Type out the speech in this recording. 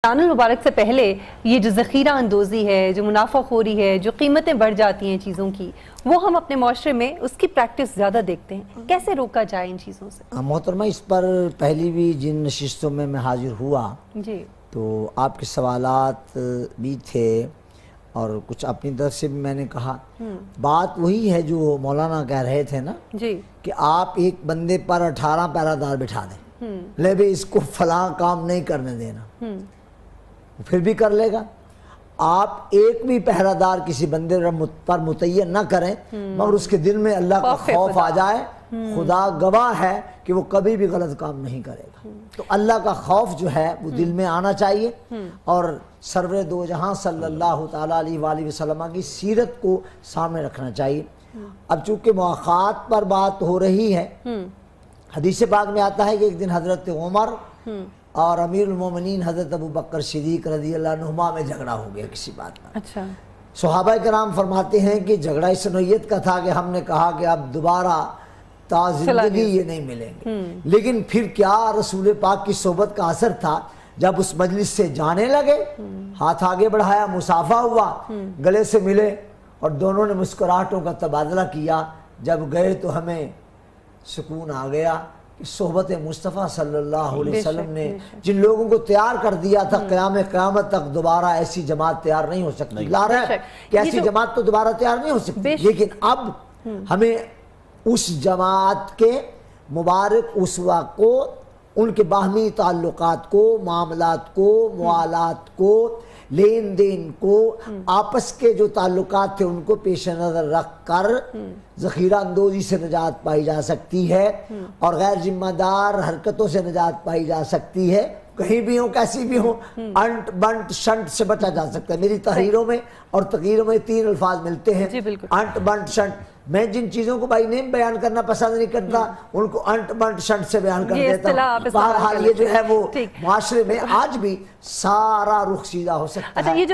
رمضان المبارک سے پہلے یہ جو ذخیرہ اندوزی ہے، جو منافع خوری ہے، جو قیمتیں بڑھ جاتی ہیں چیزوں کی، وہ ہم اپنے معاشرے میں اس کی پریکٹس زیادہ دیکھتے ہیں. کیسے روکا جائے ان چیزوں سے؟ محترمہ، اس پر پہلی بھی جن نشستوں میں حاضر ہوا جی تو آپ کے سوالات بھی تھے اور کچھ اپنی طرف سے بھی میں نے کہا. بات وہی ہے جو مولانا کہہ رہے تھے نا جی کہ آپ ایک بندے پر 18 پہرہ بٹھا دیں، لے بھئی اس کو فلاں کام نہیں کرنے دینا، پھر بھی کر لے گا. آپ ایک بھی پہرہ دار کسی بندے پر متعین نہ کریں مگر اس کے دل میں اللہ کا خوف آ جائے. خدا گواہ ہے کہ وہ کبھی بھی غلط کام نہیں کرے گا. تو اللہ کا خوف جو ہے وہ دل میں آنا چاہیے اور سرور دو جہاں صلی اللہ تعالیٰ علیہ وآلہ وسلم کی سیرت کو سامنے رکھنا چاہیے. اب چونکہ مواقعات پر بات ہو رہی ہے، حدیث پاک میں آتا ہے کہ ایک دن حضرت عمر اور امیر المومنین حضرت ابو بکر صدیق رضی اللہ عنہما میں جھگڑا ہو گیا کسی بات پر. اچھا. صحابہ کرام فرماتے ہیں کہ جھگڑا اس نوعیت کا تھا کہ ہم نے کہا کہ اب دوبارہ تا زندگی یہ نہیں ملیں گے. لیکن پھر کیا رسول پاک کی صحبت کا اثر تھا، جب اس مجلس سے جانے لگے ہاتھ آگے بڑھایا، مصافحہ ہوا، گلے سے ملے اور دونوں نے مسکراہٹوں کا تبادلہ کیا. جب گئے تو ہمیں سکون آ گیا کہ صحبت مصطفیٰ صلی اللہ علیہ وسلم نے جن لوگوں کو تیار کر دیا تھا قیامت تک دوبارہ ایسی جماعت تیار نہیں ہو سکتی. لا رہا ہے کہ ایسی جماعت تو دوبارہ تیار نہیں ہو سکتی، لیکن اب ہمیں اس جماعت کے مبارک اسوہ کو، ان کے باہمی تعلقات کو، معاملات کو، موالات کو، لین دین کو، آپس کے جو تعلقات تھے ان کو پیش نظر رکھ کر ذخیرہ اندوزی سے نجات پائی جا سکتی ہے اور غیر ذمہ دار حرکتوں سے نجات پائی جا سکتی ہے. کہیں بھی ہوں، کیسی بھی ہوں، انٹ بنٹ شنٹ سے بچا جا سکتا ہے. میری تحریروں میں اور تقریروں میں 3 الفاظ ملتے ہیں، انٹ بنٹ شنٹ. میں جن چیزوں کو بائی نیم بیان کرنا پسند نہیں کرتا ان کو انٹ بنٹ شنٹ سے بیان کر دیتا ہوں. بہرحال یہ جو ہے وہ معاشرے میں آج بھی سارا رخ سیدھا ہو سکتا ہے.